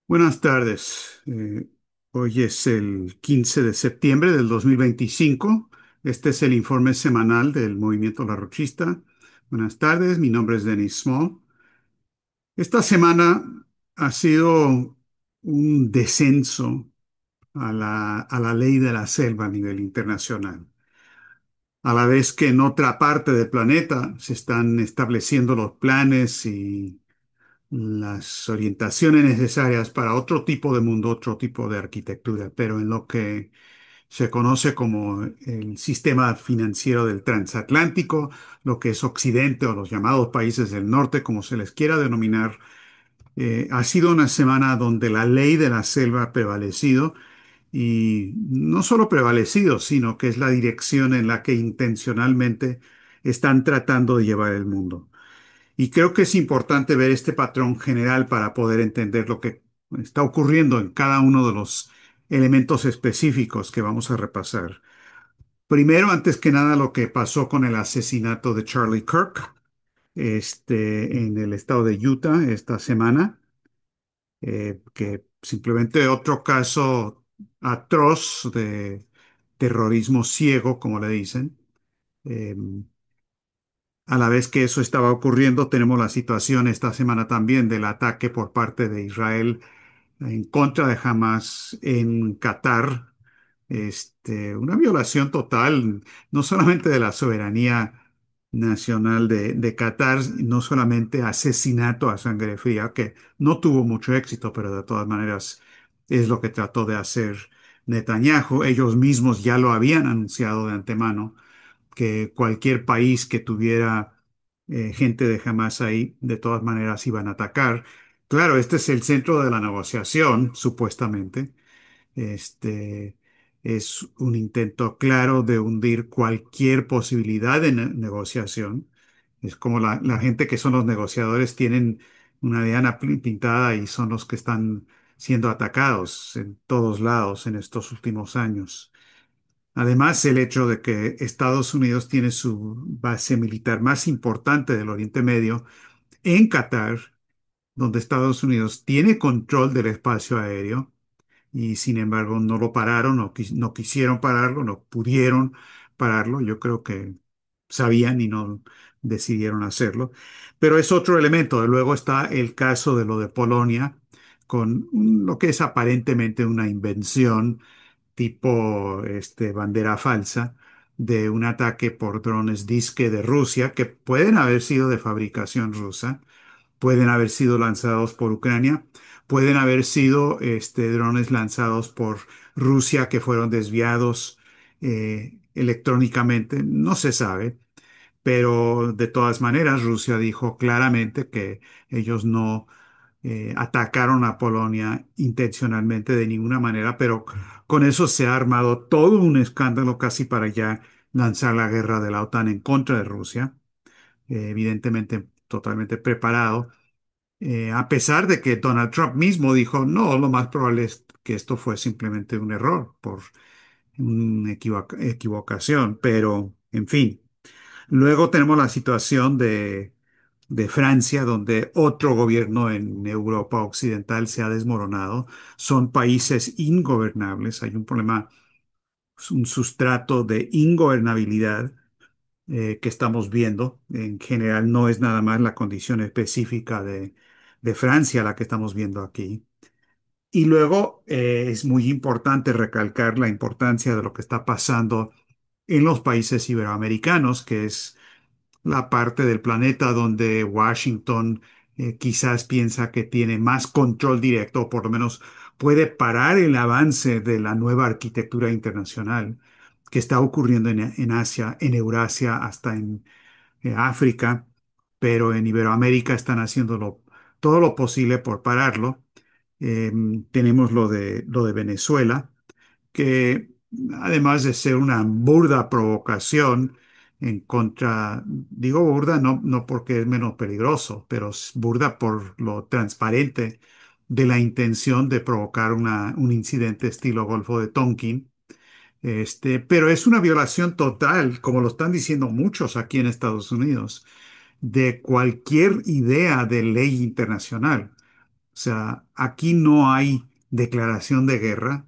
Buenas tardes. Hoy es el 15 de septiembre del 2025. Este es el informe semanal del Movimiento La Rochista. Buenas tardes, mi nombre es Denis Small. Esta semana ha sido un descenso a la ley de la selva a nivel internacional. A la vez que en otra parte del planeta se están estableciendo los planes y las orientaciones necesarias para otro tipo de mundo, otro tipo de arquitectura, pero en lo que se conoce como el sistema financiero del transatlántico, lo que es Occidente o los llamados países del norte, como se les quiera denominar, ha sido una semana donde la ley de la selva ha prevalecido y no solo prevalecido, sino que es la dirección en la que intencionalmente están tratando de llevar el mundo. Y creo que es importante ver este patrón general para poder entender lo que está ocurriendo en cada uno de los elementos específicos que vamos a repasar. Primero, antes que nada, lo que pasó con el asesinato de Charlie Kirk, en el estado de Utah esta semana, que simplemente otro caso atroz de terrorismo ciego, como le dicen. Eh, A la vez que eso estaba ocurriendo, tenemos la situación esta semana también del ataque por parte de Israel en contra de Hamas en Qatar. Una violación total, no solamente de la soberanía nacional de Qatar, no solamente asesinato a sangre fría, que no tuvo mucho éxito, pero de todas maneras es lo que trató de hacer Netanyahu. Ellos mismos ya lo habían anunciado de antemano que cualquier país que tuviera gente de Hamas ahí, de todas maneras iban a atacar. Claro, este es el centro de la negociación, supuestamente. Este es un intento claro de hundir cualquier posibilidad de negociación. Es como la gente que son los negociadores tienen una diana pintada y son los que están siendo atacados en todos lados en estos últimos años. Además, el hecho de que Estados Unidos tiene su base militar más importante del Oriente Medio en Qatar, donde Estados Unidos tiene control del espacio aéreo y sin embargo no lo pararon, no quisieron pararlo, no pudieron pararlo. Yo creo que sabían y no decidieron hacerlo. Pero es otro elemento. Luego está el caso de lo de Polonia, con lo que es aparentemente una invención tipo bandera falsa de un ataque por drones disque de Rusia, que pueden haber sido de fabricación rusa, pueden haber sido lanzados por Ucrania, pueden haber sido drones lanzados por Rusia que fueron desviados electrónicamente, no se sabe, pero de todas maneras Rusia dijo claramente que ellos no atacaron a Polonia intencionalmente de ninguna manera, pero con eso se ha armado todo un escándalo casi para ya lanzar la guerra de la OTAN en contra de Rusia, evidentemente totalmente preparado, a pesar de que Donald Trump mismo dijo, no, lo más probable es que esto fue simplemente un error por una equivocación, pero en fin. Luego tenemos la situación de Francia, donde otro gobierno en Europa Occidental se ha desmoronado. Son países ingobernables. Hay un problema, un sustrato de ingobernabilidad que estamos viendo. En general, no es nada más la condición específica de Francia la que estamos viendo aquí. Y luego es muy importante recalcar la importancia de lo que está pasando en los países iberoamericanos, que es la parte del planeta donde Washington quizás piensa que tiene más control directo, o por lo menos puede parar el avance de la nueva arquitectura internacional que está ocurriendo en Asia, en Eurasia, hasta en África, pero en Iberoamérica están haciéndolo todo lo posible por pararlo. Eh, Tenemos lo de Venezuela, que además de ser una burda provocación en contra, digo burda no porque es menos peligroso, pero es burda por lo transparente de la intención de provocar un incidente estilo Golfo de Tonkin. Pero es una violación total, como lo están diciendo muchos aquí en Estados Unidos, de cualquier idea de ley internacional. O sea, aquí no hay declaración de guerra.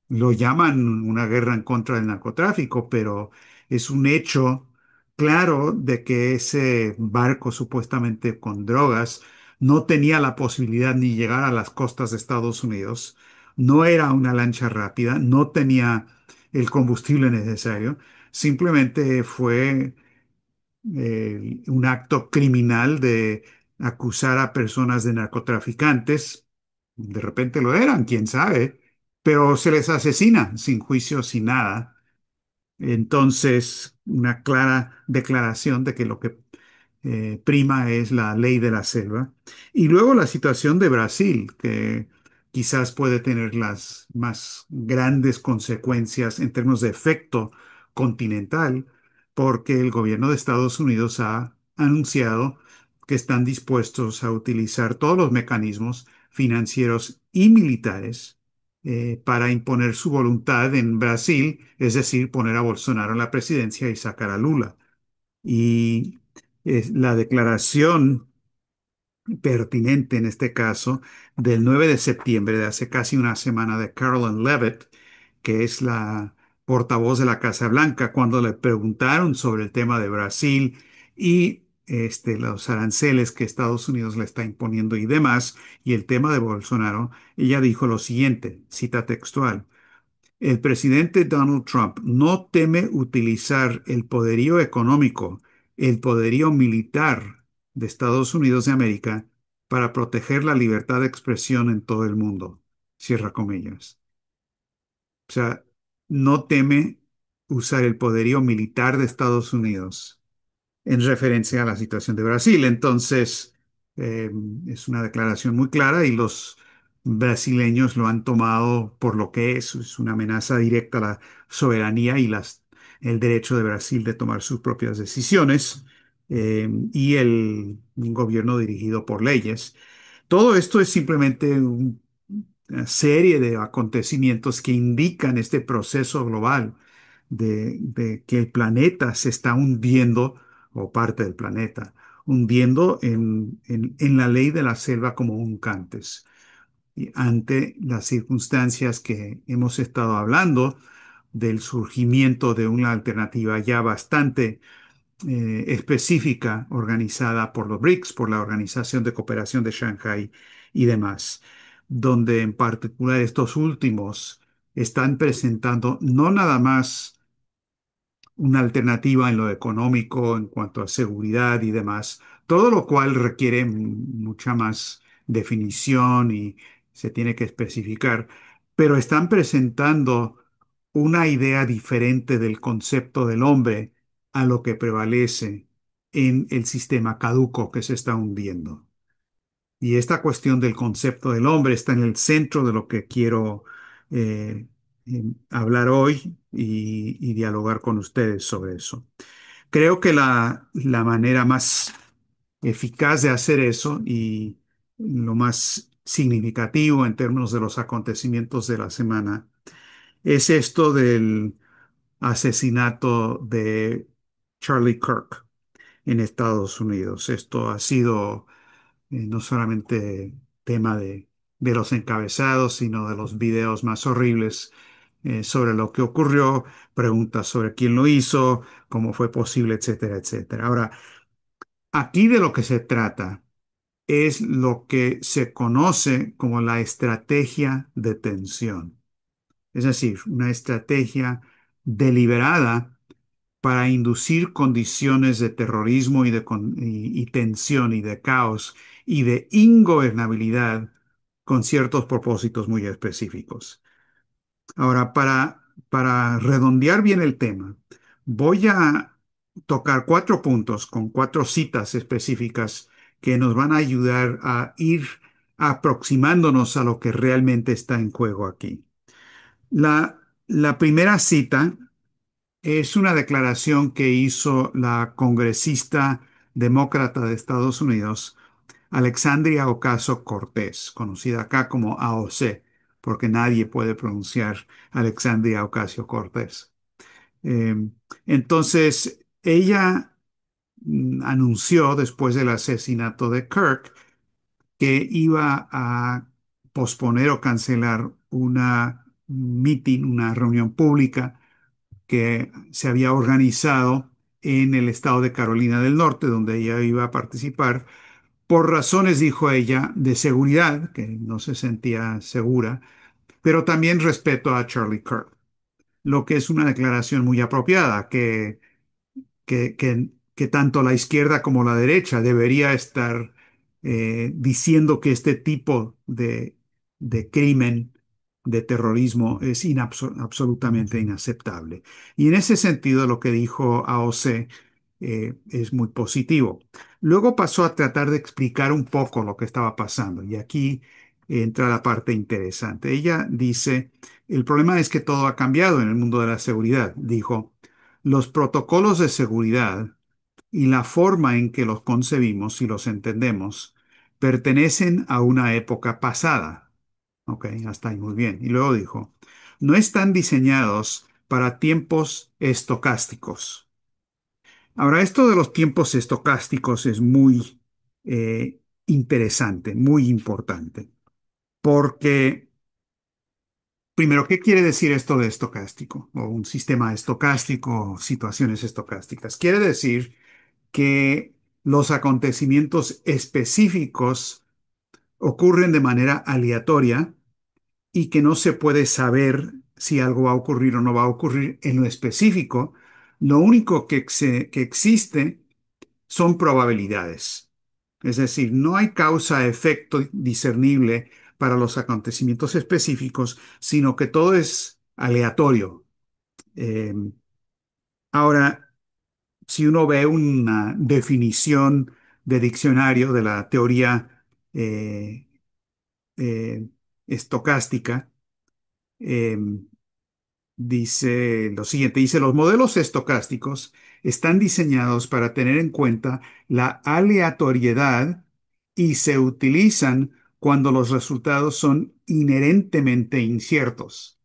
Lo llaman una guerra en contra del narcotráfico, pero es un hecho claro de que ese barco supuestamente con drogas no tenía la posibilidad ni llegar a las costas de Estados Unidos. No era una lancha rápida, no tenía el combustible necesario. Simplemente fue un acto criminal de acusar a personas de narcotraficantes. De repente lo eran, quién sabe, pero se les asesina sin juicio, sin nada. Entonces, una clara declaración de que lo que prima es la ley de la selva. Y luego la situación de Brasil, que quizás puede tener las más grandes consecuencias en términos de efecto continental, porque el gobierno de Estados Unidos ha anunciado que están dispuestos a utilizar todos los mecanismos financieros y militares para imponer su voluntad en Brasil, es decir, poner a Bolsonaro en la presidencia y sacar a Lula. Y la declaración pertinente en este caso del 9 de septiembre de hace casi una semana de Carolyn Levitt, que es la portavoz de la Casa Blanca, cuando le preguntaron sobre el tema de Brasil y los aranceles que Estados Unidos le está imponiendo y demás, y el tema de Bolsonaro, ella dijo lo siguiente, cita textual. El presidente Donald Trump no teme utilizar el poderío económico, el poderío militar de Estados Unidos de América para proteger la libertad de expresión en todo el mundo. Cierra comillas. O sea, no teme usar el poderío militar de Estados Unidos en referencia a la situación de Brasil. Entonces, eh, es una declaración muy clara y los brasileños lo han tomado por lo que es una amenaza directa a la soberanía y el derecho de Brasil de tomar sus propias decisiones y el un gobierno dirigido por leyes. Todo esto es simplemente una serie de acontecimientos que indican este proceso global de que el planeta se está hundiendo, o parte del planeta, hundiendo en la ley de la selva como nunca antes. Y ante las circunstancias que hemos estado hablando del surgimiento de una alternativa ya bastante específica organizada por los BRICS, por la Organización de Cooperación de Shanghái y demás, donde en particular estos últimos están presentando no nada más una alternativa en lo económico, en cuanto a seguridad y demás, todo lo cual requiere mucha más definición y se tiene que especificar, pero están presentando una idea diferente del concepto del hombre a lo que prevalece en el sistema caduco que se está hundiendo. Y esta cuestión del concepto del hombre está en el centro de lo que quiero hablar hoy y dialogar con ustedes sobre eso. Creo que la manera más eficaz de hacer eso y lo más significativo en términos de los acontecimientos de la semana es esto del asesinato de Charlie Kirk en Estados Unidos. Esto ha sido no solamente tema de los encabezados, sino de los videos más horribles sobre lo que ocurrió, preguntas sobre quién lo hizo, cómo fue posible, etcétera, etcétera. Ahora, aquí de lo que se trata es lo que se conoce como la estrategia de tensión, es decir, una estrategia deliberada para inducir condiciones de terrorismo y tensión y de caos y de ingobernabilidad con ciertos propósitos muy específicos. Ahora, para redondear bien el tema, voy a tocar cuatro puntos con cuatro citas específicas que nos van a ayudar a ir aproximándonos a lo que realmente está en juego aquí. La primera cita es una declaración que hizo la congresista demócrata de Estados Unidos, Alexandria Ocasio-Cortez, conocida acá como AOC, porque nadie puede pronunciar Alexandria Ocasio-Cortez. Eh, entonces, ella anunció después del asesinato de Kirk que iba a posponer o cancelar una meeting, una reunión pública que se había organizado en el estado de Carolina del Norte, donde ella iba a participar, por razones, dijo ella, de seguridad, que no se sentía segura, pero también respeto a Charlie Kirk, lo que es una declaración muy apropiada, que tanto la izquierda como la derecha debería estar diciendo que este tipo de crimen, de terrorismo, es absolutamente inaceptable. Y en ese sentido, lo que dijo AOC es muy positivo. Luego pasó a tratar de explicar un poco lo que estaba pasando. Y aquí entra la parte interesante. Ella dice, el problema es que todo ha cambiado en el mundo de la seguridad. Dijo, los protocolos de seguridad y la forma en que los concebimos y los entendemos pertenecen a una época pasada. Ok, hasta ahí muy bien. Y luego dijo, no están diseñados para tiempos estocásticos. Ahora, esto de los tiempos estocásticos es muy interesante, muy importante, porque, primero, ¿qué quiere decir esto de estocástico? O un sistema estocástico, o situaciones estocásticas. Quiere decir que los acontecimientos específicos ocurren de manera aleatoria y que no se puede saber si algo va a ocurrir o no va a ocurrir en lo específico. Lo único que existe son probabilidades. Es decir, no hay causa-efecto discernible para los acontecimientos específicos, sino que todo es aleatorio. Eh, ahora, si uno ve una definición de diccionario de la teoría eh, eh, estocástica, eh, dice lo siguiente, dice, los modelos estocásticos están diseñados para tener en cuenta la aleatoriedad y se utilizan cuando los resultados son inherentemente inciertos.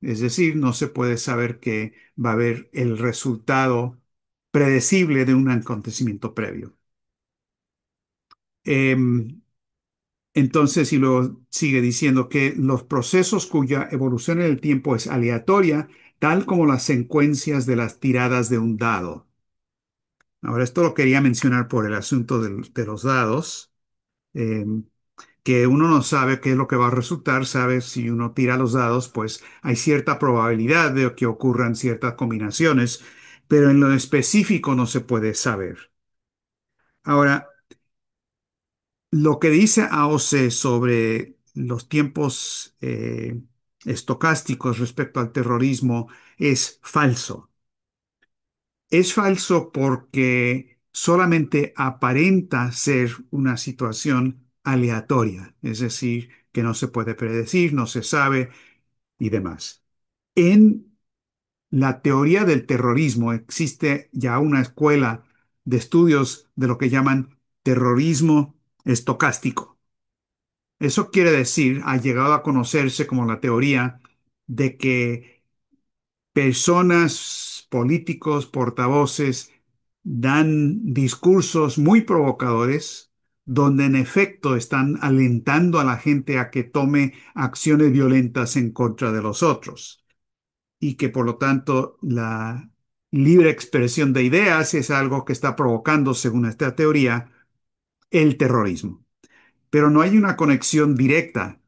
Es decir, no se puede saber que va a haber el resultado predecible de un acontecimiento previo. Em, entonces, y luego sigue diciendo que los procesos cuya evolución en el tiempo es aleatoria, tal como las secuencias de las tiradas de un dado. Ahora, esto lo quería mencionar por el asunto de los dados, em, que uno no sabe qué es lo que va a resultar, sabe si uno tira los dados, pues hay cierta probabilidad de que ocurran ciertas combinaciones, pero en lo específico no se puede saber. Ahora, lo que dice AOC sobre los tiempos estocásticos respecto al terrorismo es falso. Es falso porque solamente aparenta ser una situación aleatoria, es decir, que no se puede predecir, no se sabe y demás. En la teoría del terrorismo existe ya una escuela de estudios de lo que llaman terrorismo estocástico. Eso quiere decir, ha llegado a conocerse como la teoría de que personas, políticos, portavoces, dan discursos muy provocadores donde en efecto están alentando a la gente a que tome acciones violentas en contra de los otros y que por lo tanto la libre expresión de ideas es algo que está provocando, según esta teoría, el terrorismo. Pero no hay una conexión directa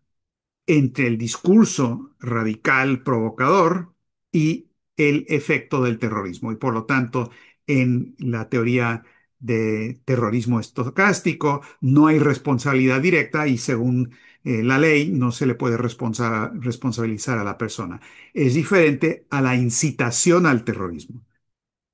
entre el discurso radical provocador y el efecto del terrorismo. Y por lo tanto, en la teoría de terrorismo estocástico no hay responsabilidad directa y según la ley no se le puede responsabilizar a la persona. Es diferente a la incitación al terrorismo.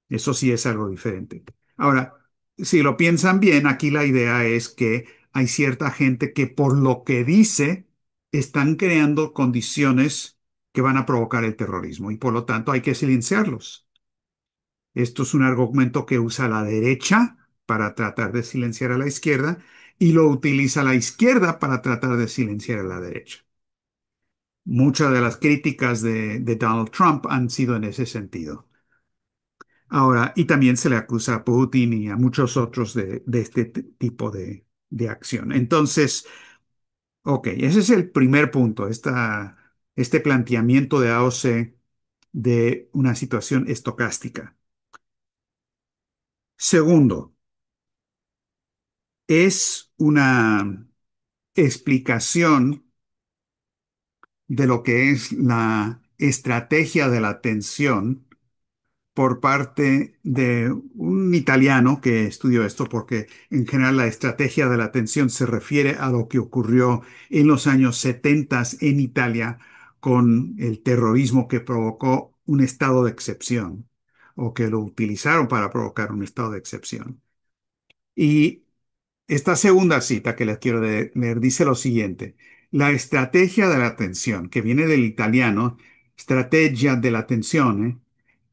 Eso sí es algo diferente. Ahora, si lo piensan bien, aquí la idea es que hay cierta gente que por lo que dice están creando condiciones que van a provocar el terrorismo y por lo tanto hay que silenciarlos. Esto es un argumento que usa la derecha para tratar de silenciar a la izquierda y lo utiliza la izquierda para tratar de silenciar a la derecha. Muchas de las críticas de Donald Trump han sido en ese sentido. Ahora, y también se le acusa a Putin y a muchos otros de este tipo de acción. Entonces, ok, ese es el primer punto, este planteamiento de AOC de una situación estocástica. Segundo, es una explicación de lo que es la estrategia de la atención por parte de un italiano que estudió esto, porque en general la estrategia de la atención se refiere a lo que ocurrió en los años 70 en Italia con el terrorismo que provocó un estado de excepción o que lo utilizaron para provocar un estado de excepción. Y esta segunda cita que les quiero leer dice lo siguiente: la estrategia de la atención, que viene del italiano, strategia dell'attenzione,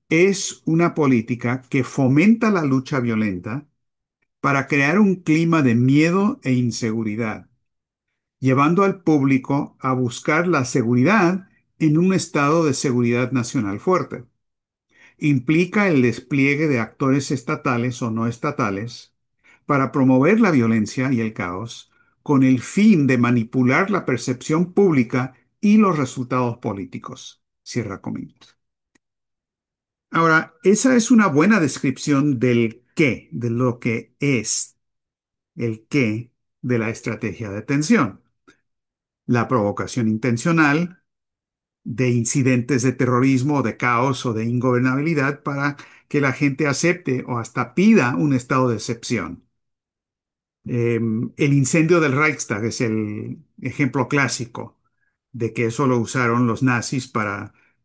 es una política que fomenta la lucha violenta para crear un clima de miedo e inseguridad, llevando al público a buscar la seguridad en un estado de seguridad nacional fuerte. Implica el despliegue de actores estatales o no estatales para promover la violencia y el caos con el fin de manipular la percepción pública y los resultados políticos. Cierra comillas. Ahora, esa es una buena descripción del qué, de lo que es el qué de la estrategia de tensión. La provocación intencional de incidentes de terrorismo, de caos o de ingobernabilidad para que la gente acepte o hasta pida un estado de excepción. El incendio del Reichstag es el ejemplo clásico de que eso lo usaron los nazis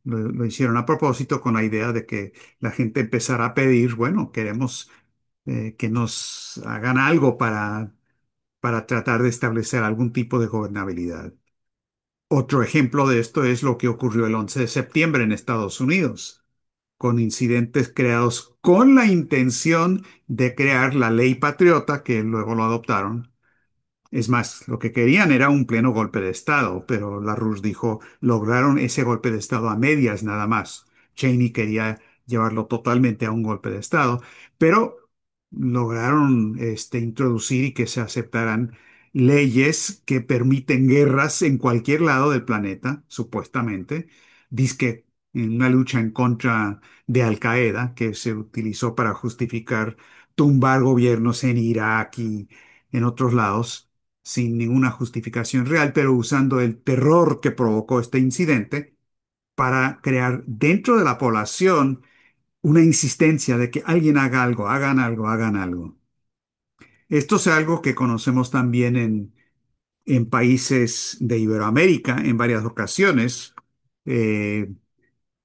lo hicieron a propósito con la idea de que la gente empezara a pedir, bueno, queremos que nos hagan algo para tratar de establecer algún tipo de gobernabilidad. Otro ejemplo de esto es lo que ocurrió el 11 de septiembre en Estados Unidos, con incidentes creados con la intención de crear la ley patriota, que luego lo adoptaron. Es más, lo que querían era un pleno golpe de Estado, pero la Rus dijo, lograron ese golpe de Estado a medias nada más. Cheney quería llevarlo totalmente a un golpe de Estado, pero lograron introducir y que se aceptaran leyes que permiten guerras en cualquier lado del planeta, supuestamente. Dizque en una lucha en contra de Al Qaeda, que se utilizó para justificar tumbar gobiernos en Irak y en otros lados sin ninguna justificación real, pero usando el terror que provocó este incidente para crear dentro de la población una insistencia de que alguien haga algo, hagan algo, hagan algo. Esto es algo que conocemos también en países de Iberoamérica en varias ocasiones. eh,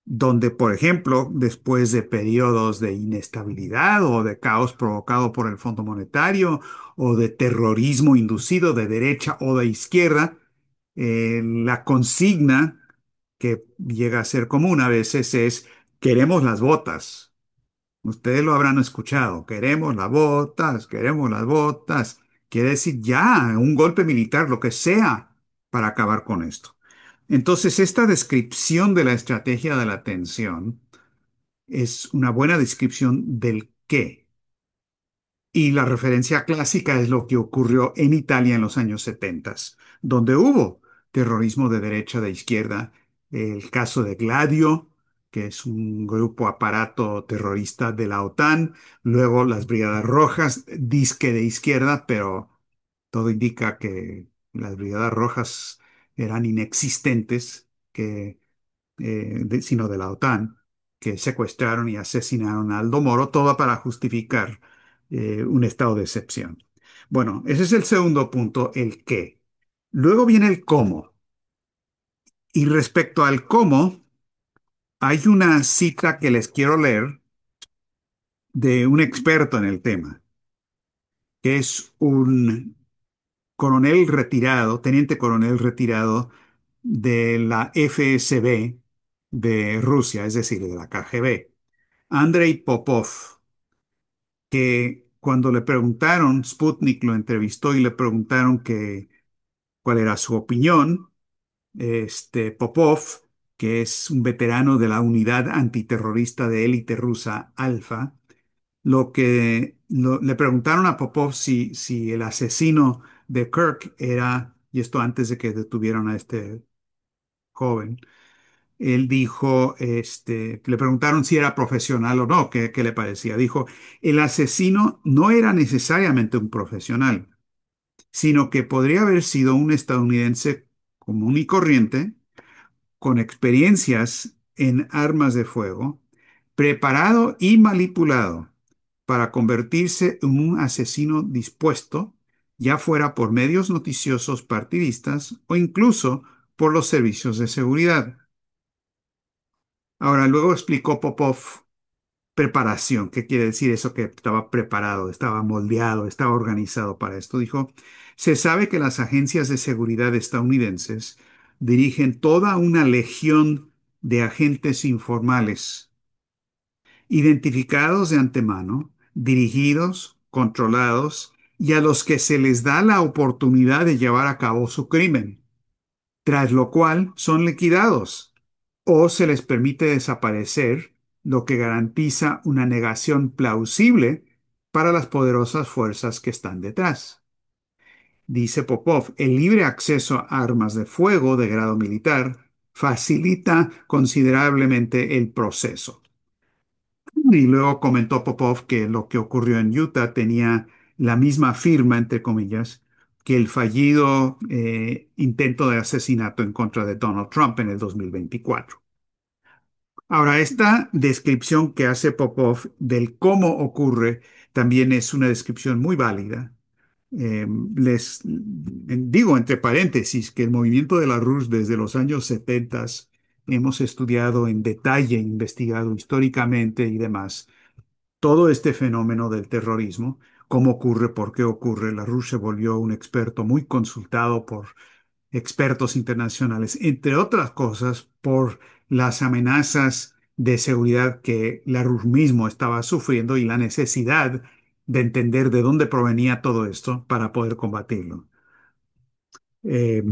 donde, por ejemplo, después de periodos de inestabilidad o de caos provocado por el Fondo Monetario o de terrorismo inducido de derecha o de izquierda, la consigna que llega a ser común a veces es: queremos las botas. Ustedes lo habrán escuchado: queremos las botas, queremos las botas. Quiere decir ya un golpe militar, lo que sea, para acabar con esto. Entonces, esta descripción de la estrategia de la atención es una buena descripción del qué. Y la referencia clásica es lo que ocurrió en Italia en los años 70, donde hubo terrorismo de derecha, de izquierda. El caso de Gladio, que es un grupo aparato terrorista de la OTAN. Luego las Brigadas Rojas, disque de izquierda, pero todo indica que las Brigadas Rojas eran inexistentes, sino de la OTAN, que secuestraron y asesinaron a Aldo Moro, todo para justificar un estado de excepción. Bueno, ese es el segundo punto, el qué. Luego viene el cómo. Y respecto al cómo, hay una cita que les quiero leer de un experto en el tema, que es un coronel retirado, teniente coronel retirado de la FSB de Rusia, es decir, de la KGB, Andrei Popov, que cuando le preguntaron, Sputnik lo entrevistó y le preguntaron cuál era su opinión. Popov, que es un veterano de la unidad antiterrorista de élite rusa Alfa, Le preguntaron a Popov si el asesino de Kirk era, y esto antes de que detuvieran a este joven, él dijo, le preguntaron si era profesional o no, qué le parecía. Dijo, el asesino no era necesariamente un profesional, sino que podría haber sido un estadounidense común y corriente, con experiencias en armas de fuego, preparado y manipulado para convertirse en un asesino dispuesto, ya fuera por medios noticiosos partidistas o incluso por los servicios de seguridad. Ahora, luego explicó Popov preparación. ¿Qué quiere decir eso? Que estaba preparado, estaba moldeado, estaba organizado para esto. Dijo, se sabe que las agencias de seguridad estadounidenses dirigen toda una legión de agentes informales, identificados de antemano, dirigidos, controlados y a los que se les da la oportunidad de llevar a cabo su crimen, tras lo cual son liquidados o se les permite desaparecer, lo que garantiza una negación plausible para las poderosas fuerzas que están detrás. Dice Popov, el libre acceso a armas de fuego de grado militar facilita considerablemente el proceso. Y luego comentó Popov que lo que ocurrió en Utah tenía la misma firma, entre comillas, que el fallido intento de asesinato en contra de Donald Trump en el 2024. Ahora, esta descripción que hace Popov del cómo ocurre también es una descripción muy válida. Les digo entre paréntesis que el movimiento de la RUS desde los años 70 hemos estudiado en detalle, investigado históricamente y demás todo este fenómeno del terrorismo, cómo ocurre, por qué ocurre. La RUS se volvió un experto muy consultado por expertos internacionales, entre otras cosas por las amenazas de seguridad que la RUF mismo estaba sufriendo y la necesidad de entender de dónde provenía todo esto para poder combatirlo. Eh,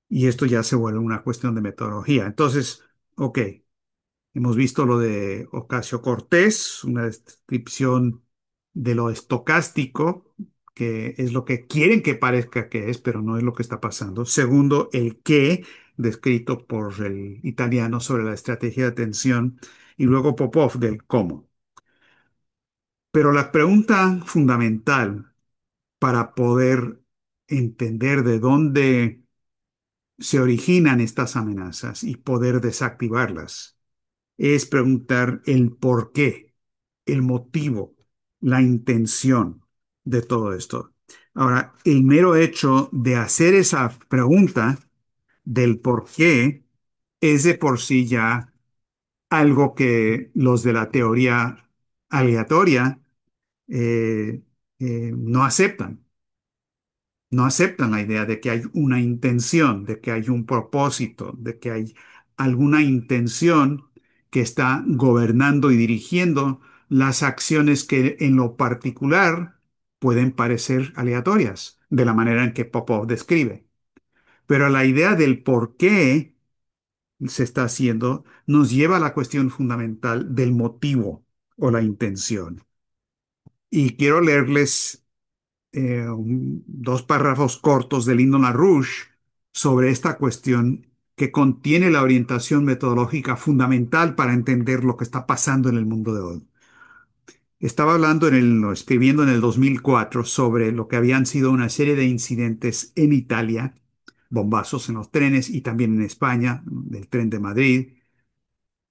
y esto ya se vuelve una cuestión de metodología. Entonces, ok, hemos visto lo de Ocasio-Cortez, una descripción de lo estocástico, que es lo que quieren que parezca que es, pero no es lo que está pasando. Segundo, el qué, descrito por el italiano sobre la estrategia de atención, y luego Popov del cómo. Pero la pregunta fundamental para poder entender de dónde se originan estas amenazas y poder desactivarlas es preguntar el por qué, el motivo, la intención de todo esto. Ahora, el mero hecho de hacer esa pregunta del por qué es de por sí ya algo que los de la teoría aleatoria eh, no aceptan. No aceptan la idea de que hay una intención, de que hay un propósito, de que hay alguna intención que está gobernando y dirigiendo las acciones que en lo particular pueden parecer aleatorias, de la manera en que Popov describe. Pero la idea del por qué se está haciendo nos lleva a la cuestión fundamental del motivo o la intención. Y quiero leerles dos párrafos cortos del himno LaRouche sobre esta cuestión que contiene la orientación metodológica fundamental para entender lo que está pasando en el mundo de hoy. Estaba hablando escribiendo en el 2004 sobre lo que habían sido una serie de incidentes en Italia, bombazos en los trenes y también en España, del tren de Madrid,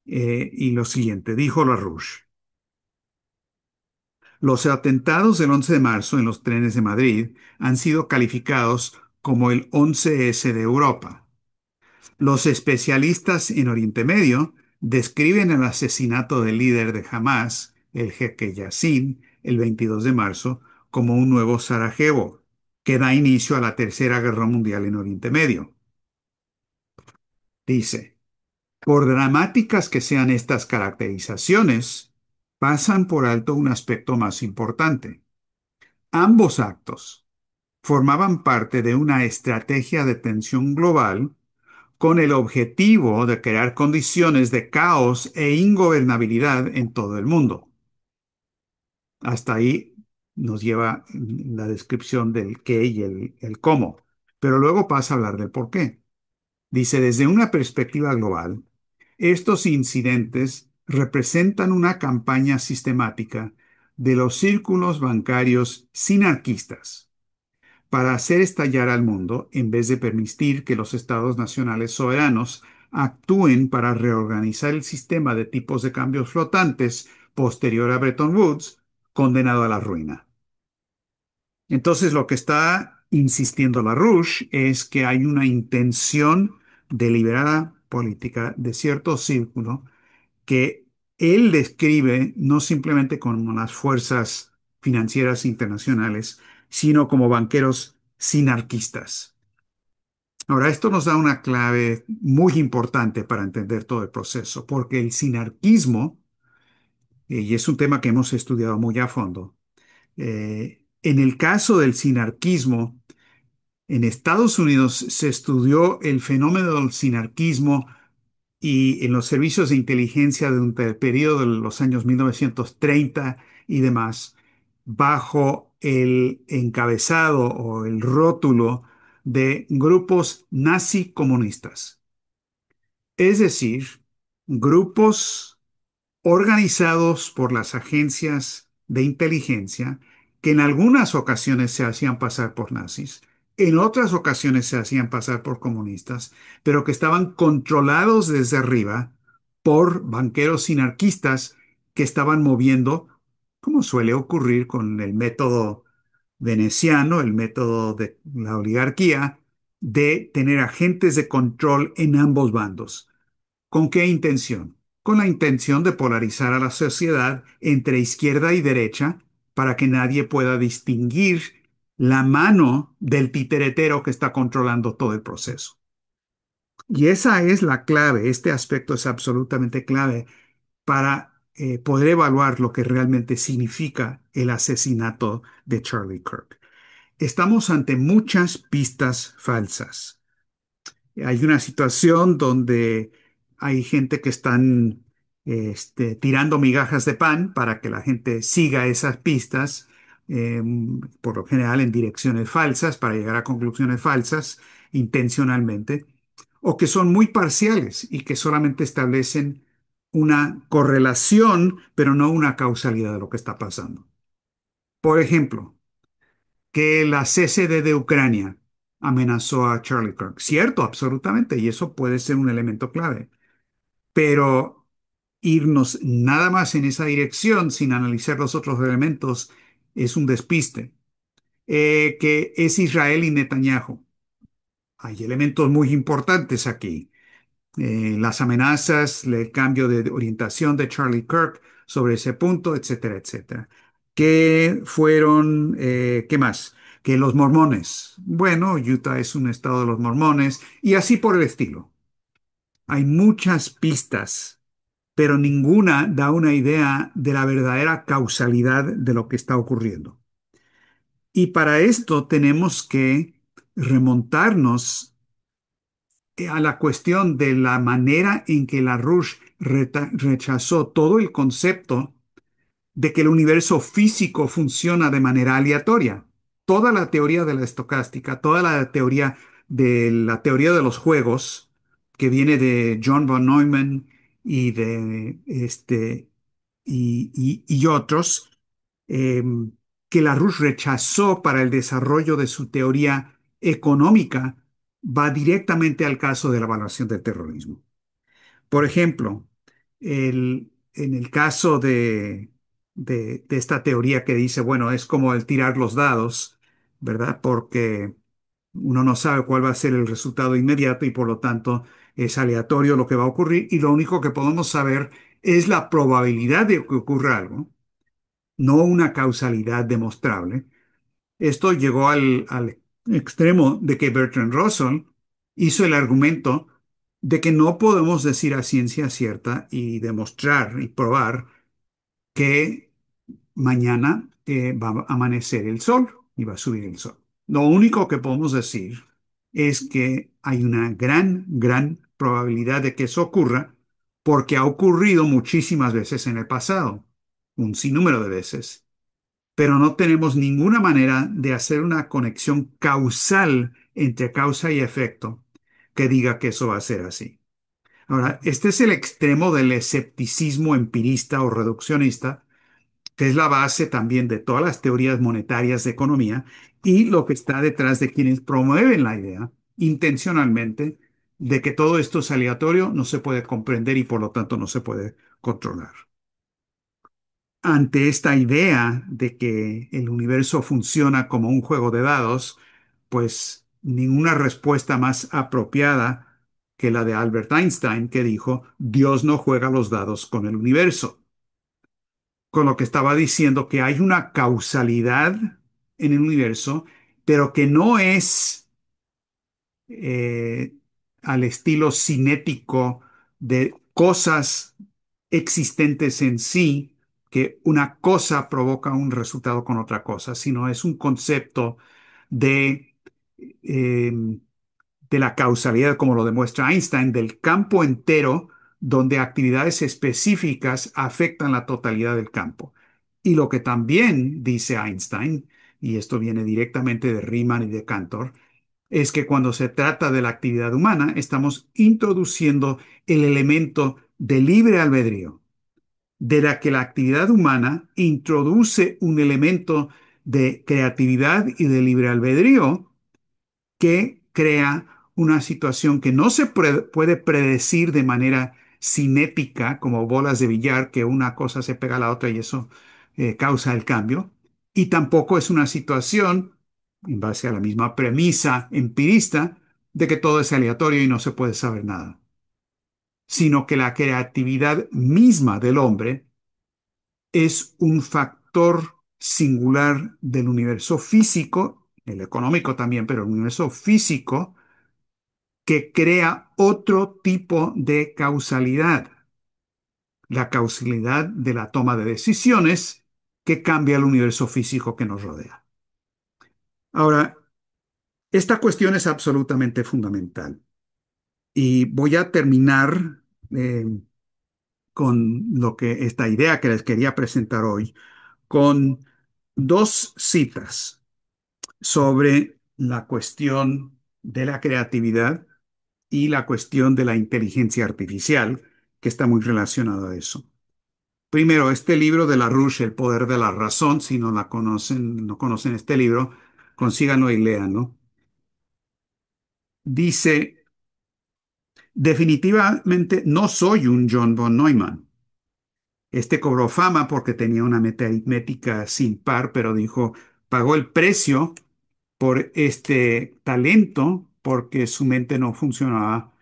y lo siguiente, dijo LaRouche. Los atentados del 11 de marzo en los trenes de Madrid han sido calificados como el 11S de Europa. Los especialistas en Oriente Medio describen el asesinato del líder de Hamas, el jeque Yassin, el 22 de marzo, como un nuevo Sarajevo, que da inicio a la Tercera Guerra Mundial en Oriente Medio. Dice, por dramáticas que sean estas caracterizaciones, pasan por alto un aspecto más importante. Ambos actos formaban parte de una estrategia de tensión global con el objetivo de crear condiciones de caos e ingobernabilidad en todo el mundo. Hasta ahí nos lleva la descripción del qué y el cómo, pero luego pasa a hablar del por qué. Dice, desde una perspectiva global, estos incidentes representan una campaña sistemática de los círculos bancarios sinarquistas para hacer estallar al mundo en vez de permitir que los estados nacionales soberanos actúen para reorganizar el sistema de tipos de cambios flotantes posterior a Bretton Woods, condenado a la ruina. Entonces, lo que está insistiendo LaRouche es que hay una intención deliberada política de cierto círculo que él describe no simplemente como las fuerzas financieras internacionales, sino como banqueros sinarquistas. Ahora, esto nos da una clave muy importante para entender todo el proceso, porque el sinarquismo, y es un tema que hemos estudiado muy a fondo, en el caso del sinarquismo, en Estados Unidos se estudió el fenómeno del sinarquismo y en los servicios de inteligencia durante el periodo de los años 1930 y demás, bajo el encabezado o el rótulo de grupos nazi comunistas. Es decir, grupos organizados por las agencias de inteligencia que en algunas ocasiones se hacían pasar por nazis, en otras ocasiones se hacían pasar por comunistas, pero que estaban controlados desde arriba por banqueros sinarquistas que estaban moviendo, como suele ocurrir con el método veneciano, el método de la oligarquía, de tener agentes de control en ambos bandos. ¿Con qué intención? Con la intención de polarizar a la sociedad entre izquierda y derecha para que nadie pueda distinguir la mano del titeretero que está controlando todo el proceso. Y esa es la clave, este aspecto es absolutamente clave para poder evaluar lo que realmente significa el asesinato de Charlie Kirk. Estamos ante muchas pistas falsas. Hay una situación donde hay gente que están tirando migajas de pan para que la gente siga esas pistas, eh, por lo general en direcciones falsas, para llegar a conclusiones falsas intencionalmente, o que son muy parciales y que solamente establecen una correlación, pero no una causalidad de lo que está pasando. Por ejemplo, que la CCD de Ucrania amenazó a Charlie Kirk. Cierto, absolutamente, y eso puede ser un elemento clave. Pero irnos nada más en esa dirección sin analizar los otros elementos es un despiste. Que es Israel y Netanyahu. Hay elementos muy importantes aquí. Las amenazas, el cambio de orientación de Charlie Kirk sobre ese punto, etcétera, etcétera. ¿Qué más? Que los mormones. Bueno, Utah es un estado de los mormones y así por el estilo. Hay muchas pistas, pero ninguna da una idea de la verdadera causalidad de lo que está ocurriendo. Y para esto tenemos que remontarnos a la cuestión de la manera en que LaRouche rechazó todo el concepto de que el universo físico funciona de manera aleatoria. Toda la teoría de la estocástica, toda la teoría de los juegos, que viene de John von Neumann y de y otros, eh, que LaRouche rechazó para el desarrollo de su teoría económica, va directamente al caso de la evaluación del terrorismo. Por ejemplo, en el caso de esta teoría que dice, bueno, es como el tirar los dados, ¿verdad? Porque uno no sabe cuál va a ser el resultado inmediato y por lo tanto es aleatorio lo que va a ocurrir y lo único que podemos saber es la probabilidad de que ocurra algo, no una causalidad demostrable. Esto llegó al extremo de que Bertrand Russell hizo el argumento de que no podemos decir a ciencia cierta y demostrar y probar que mañana va a amanecer el sol y va a subir el sol. Lo único que podemos decir es que hay una gran, gran probabilidad de que eso ocurra porque ha ocurrido muchísimas veces en el pasado, un sinnúmero de veces. pero no tenemos ninguna manera de hacer una conexión causal entre causa y efecto que diga que eso va a ser así. Ahora, este es el extremo del escepticismo empirista o reduccionista, que es la base también de todas las teorías monetarias de economía y lo que está detrás de quienes promueven la idea intencionalmente de que todo esto es aleatorio, no se puede comprender y por lo tanto no se puede controlar. Ante esta idea de que el universo funciona como un juego de dados, pues ninguna respuesta más apropiada que la de Albert Einstein, que dijo, Dios no juega los dados con el universo, con lo que estaba diciendo que hay una causalidad en el universo, pero que no es eh, al estilo cinético de cosas existentes en sí, que una cosa provoca un resultado con otra cosa, sino es un concepto de, eh, de la causalidad, como lo demuestra Einstein, del campo entero, donde actividades específicas afectan la totalidad del campo. Y lo que también dice Einstein, y esto viene directamente de Riemann y de Cantor, es que cuando se trata de la actividad humana, estamos introduciendo el elemento de libre albedrío, de la que la actividad humana introduce un elemento de creatividad y de libre albedrío que crea una situación que no se puede predecir de manera cinética, como bolas de billar, que una cosa se pega a la otra y eso causa el cambio. Y tampoco es una situación, en base a la misma premisa empirista, de que todo es aleatorio y no se puede saber nada, sino que la creatividad misma del hombre es un factor singular del universo físico, el económico también, pero el universo físico, que crea otro tipo de causalidad, la causalidad de la toma de decisiones que cambia el universo físico que nos rodea. Ahora, esta cuestión es absolutamente fundamental y voy a terminar eh, con lo que esta idea que les quería presentar hoy, con dos citas sobre la cuestión de la creatividad y la cuestión de la inteligencia artificial, que está muy relacionado a eso. Primero, este libro de LaRouche, El poder de la razón, si no la conocen, no conocen este libro, consíganlo y léanlo. Dice, definitivamente no soy un John von Neumann. Este cobró fama porque tenía una aritmética sin par, pero dijo, pagó el precio por este talento porque su mente no funcionaba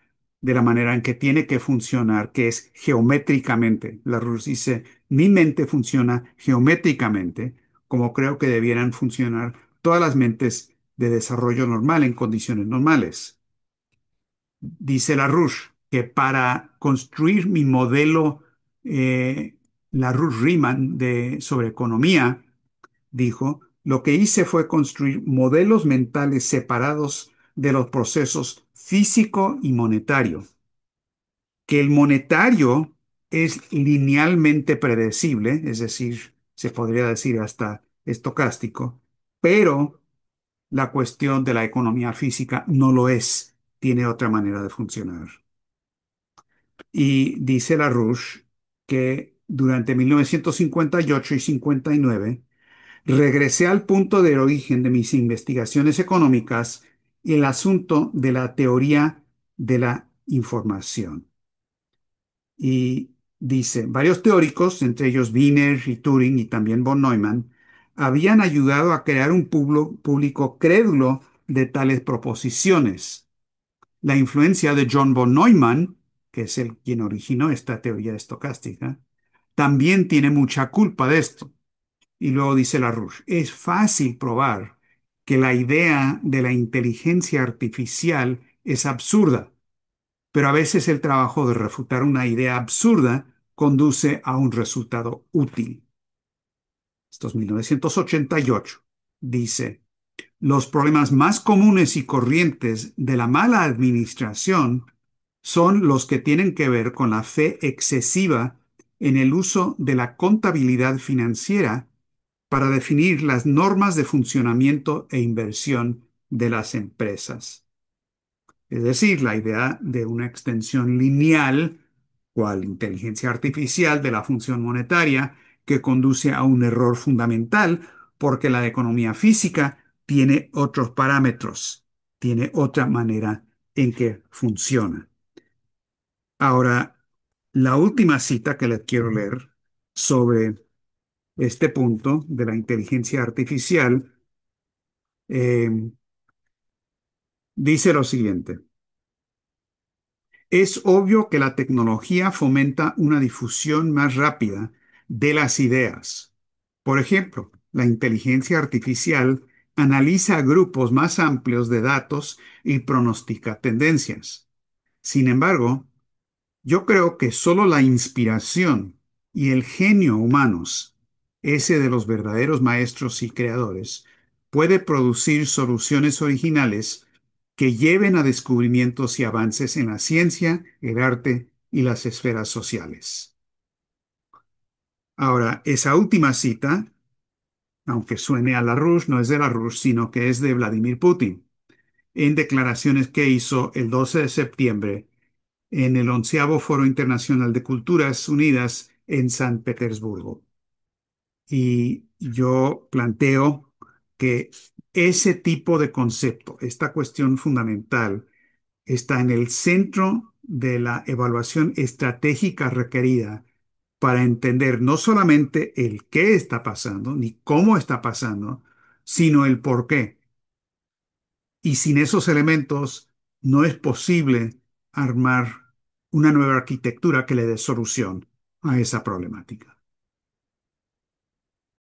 de la manera en que tiene que funcionar, que es geométricamente. LaRouche dice, mi mente funciona geométricamente, como creo que debieran funcionar todas las mentes de desarrollo normal en condiciones normales. Dice LaRouche que para construir mi modelo LaRouche-Riemann sobre economía, dijo, lo que hice fue construir modelos mentales separados de los procesos físico y monetario, que el monetario es linealmente predecible, es decir, se podría decir hasta estocástico, pero la cuestión de la economía física no lo es, tiene otra manera de funcionar. Y dice LaRouche que durante 1958 y 59 regresé al punto de origen de mis investigaciones económicas y el asunto de la teoría de la información. Y dice, varios teóricos, entre ellos Wiener y Turing y también von Neumann, habían ayudado a crear un público crédulo de tales proposiciones. La influencia de John von Neumann, que es el quien originó esta teoría estocástica, también tiene mucha culpa de esto. Y luego dice LaRouche, es fácil probar que la idea de la inteligencia artificial es absurda, pero a veces el trabajo de refutar una idea absurda conduce a un resultado útil. Esto es 1988. Dice, los problemas más comunes y corrientes de la mala administración son los que tienen que ver con la fe excesiva en el uso de la contabilidad financiera para definir las normas de funcionamiento e inversión de las empresas. Es decir, la idea de una extensión lineal, cual inteligencia artificial de la función monetaria, que conduce a un error fundamental porque la economía física tiene otros parámetros, tiene otra manera en que funciona. Ahora, la última cita que les quiero leer sobre este punto de la inteligencia artificial eh, dice lo siguiente. Es obvio que la tecnología fomenta una difusión más rápida de las ideas. Por ejemplo, la inteligencia artificial analiza grupos más amplios de datos y pronostica tendencias. Sin embargo, yo creo que solo la inspiración y el genio humanos, ese de los verdaderos maestros y creadores, puede producir soluciones originales que lleven a descubrimientos y avances en la ciencia, el arte y las esferas sociales. Ahora, esa última cita, aunque suene a LaRouche, no es de LaRouche, sino que es de Vladimir Putin, en declaraciones que hizo el 12 de septiembre en el 11º Foro Internacional de Culturas Unidas en San Petersburgo. Y yo planteo que ese tipo de concepto, esta cuestión fundamental, está en el centro de la evaluación estratégica requerida para entender no solamente el qué está pasando, ni cómo está pasando, sino el por qué. Y sin esos elementos no es posible armar una nueva arquitectura que le dé solución a esa problemática.